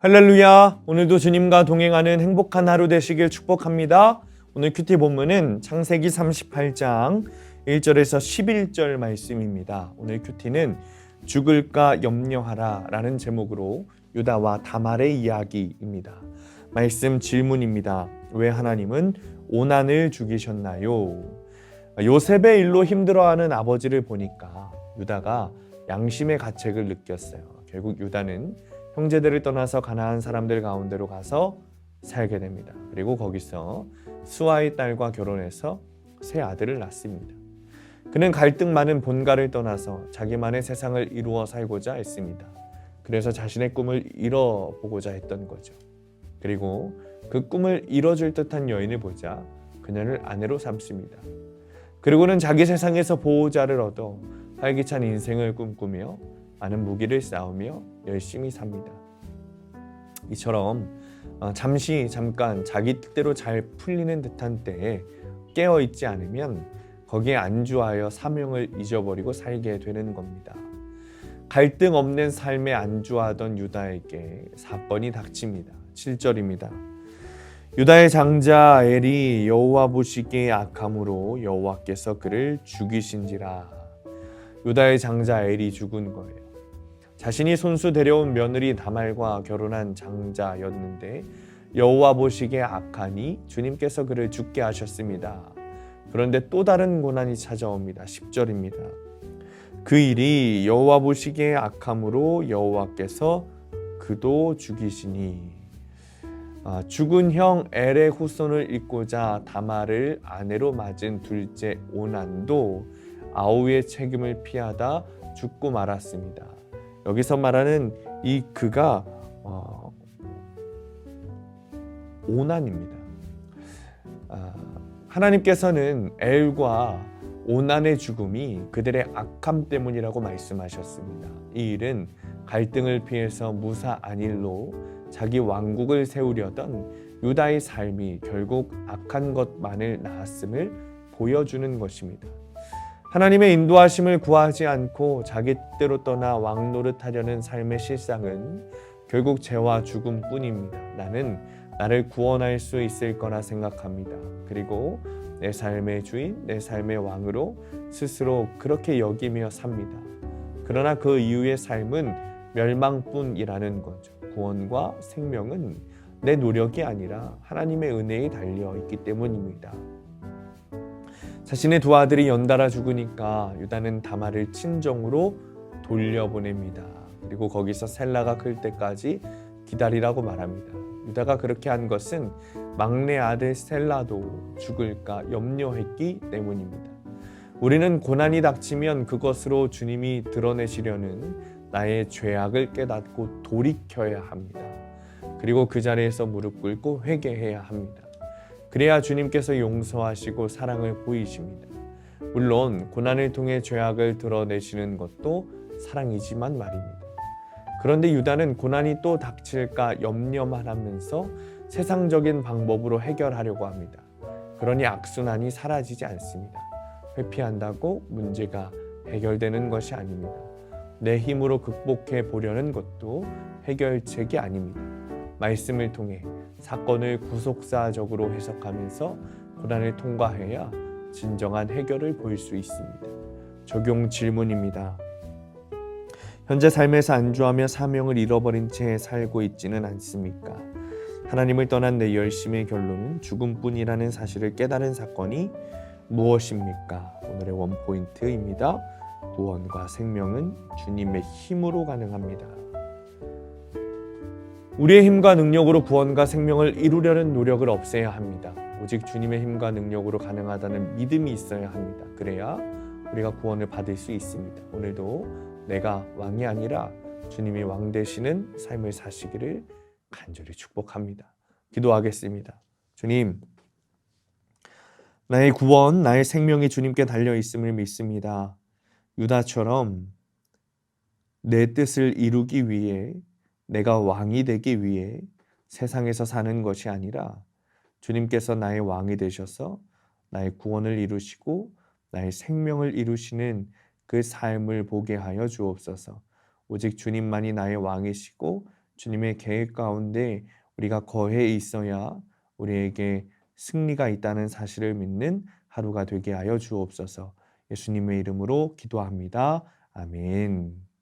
할렐루야! 오늘도 주님과 동행하는 행복한 하루 되시길 축복합니다. 오늘 큐티 본문은 창세기 38장 1절에서 11절 말씀입니다. 오늘 큐티는 죽을까 염려하라 라는 제목으로 유다와 다말의 이야기입니다. 말씀 질문입니다. 왜 하나님은 오난을 죽이셨나요? 요셉의 일로 힘들어하는 아버지를 보니까 유다가 양심의 가책을 느꼈어요. 결국 유다는 형제들을 떠나서 가나안 사람들 가운데로 가서 살게 됩니다. 그리고 거기서 수아의 딸과 결혼해서 세 아들을 낳습니다. 그는 갈등 많은 본가를 떠나서 자기만의 세상을 이루어 살고자 했습니다. 그래서 자신의 꿈을 이뤄보고자 했던 거죠. 그리고 그 꿈을 이뤄줄 듯한 여인을 보자 그녀를 아내로 삼습니다. 그리고는 자기 세상에서 보호자를 얻어 활기찬 인생을 꿈꾸며 많은 무기를 쌓으며 열심히 삽니다. 이처럼 잠깐 자기 뜻대로 잘 풀리는 듯한 때에 깨어있지 않으면 거기에 안주하여 사명을 잊어버리고 살게 되는 겁니다. 갈등 없는 삶에 안주하던 유다에게 사건이 닥칩니다. 7절입니다. 유다의 장자 엘이 여호와 보시기에 악함으로 여호와께서 그를 죽이신지라. 유다의 장자 엘이 죽은 거예요. 자신이 손수 데려온 며느리 다말과 결혼한 장자였는데 여호와 보시기에 악하니 주님께서 그를 죽게 하셨습니다. 그런데 또 다른 고난이 찾아옵니다. 10절입니다. 그 일이 여호와 보시기에 악함으로 여호와께서 그도 죽이시니. 죽은 형 엘의 후손을 잇고자 다말을 아내로 맞은 둘째 오난도 아우의 책임을 피하다 죽고 말았습니다. 여기서 말하는 이 그가 오난입니다. 하나님께서는 엘과 오난의 죽음이 그들의 악함 때문이라고 말씀하셨습니다. 이 일은 갈등을 피해서 무사 안일로 자기 왕국을 세우려던 유다의 삶이 결국 악한 것만을 낳았음을 보여주는 것입니다. 하나님의 인도하심을 구하지 않고 자기 뜻대로 떠나 왕 노릇하려는 삶의 실상은 결국 죄와 죽음뿐입니다. 나는 나를 구원할 수 있을 거라 생각합니다. 그리고 내 삶의 주인, 내 삶의 왕으로 스스로 그렇게 여기며 삽니다. 그러나 그 이후의 삶은 멸망뿐이라는 거죠. 구원과 생명은 내 노력이 아니라 하나님의 은혜에 달려 있기 때문입니다. 자신의 두 아들이 연달아 죽으니까 유다는 다말을 친정으로 돌려보냅니다. 그리고 거기서 셀라가 클 때까지 기다리라고 말합니다. 유다가 그렇게 한 것은 막내 아들 셀라도 죽을까 염려했기 때문입니다. 우리는 고난이 닥치면 그것으로 주님이 드러내시려는 나의 죄악을 깨닫고 돌이켜야 합니다. 그리고 그 자리에서 무릎 꿇고 회개해야 합니다. 그래야 주님께서 용서하시고 사랑을 보이십니다. 물론 고난을 통해 죄악을 드러내시는 것도 사랑이지만 말입니다. 그런데 유다는 고난이 또 닥칠까 염려만 하면서 세상적인 방법으로 해결하려고 합니다. 그러니 악순환이 사라지지 않습니다. 회피한다고 문제가 해결되는 것이 아닙니다. 내 힘으로 극복해 보려는 것도 해결책이 아닙니다. 말씀을 통해 사건을 구속사적으로 해석하면서 고난을 통과해야 진정한 해결을 볼 수 있습니다. 적용 질문입니다. 현재 삶에서 안주하며 사명을 잃어버린 채 살고 있지는 않습니까? 하나님을 떠난 내 열심의 결론은 죽음뿐이라는 사실을 깨달은 사건이 무엇입니까? 오늘의 원포인트입니다. 구원과 생명은 주님의 힘으로 가능합니다. 우리의 힘과 능력으로 구원과 생명을 이루려는 노력을 없애야 합니다. 오직 주님의 힘과 능력으로 가능하다는 믿음이 있어야 합니다. 그래야 우리가 구원을 받을 수 있습니다. 오늘도 내가 왕이 아니라 주님이 왕 되시는 삶을 사시기를 간절히 축복합니다. 기도하겠습니다. 주님, 나의 구원, 나의 생명이 주님께 달려 있음을 믿습니다. 유다처럼 내 뜻을 이루기 위해, 내가 왕이 되기 위해 세상에서 사는 것이 아니라 주님께서 나의 왕이 되셔서 나의 구원을 이루시고 나의 생명을 이루시는 그 삶을 보게 하여 주옵소서. 오직 주님만이 나의 왕이시고 주님의 계획 가운데 우리가 거해 있어야 우리에게 승리가 있다는 사실을 믿는 하루가 되게 하여 주옵소서. 예수님의 이름으로 기도합니다. 아멘.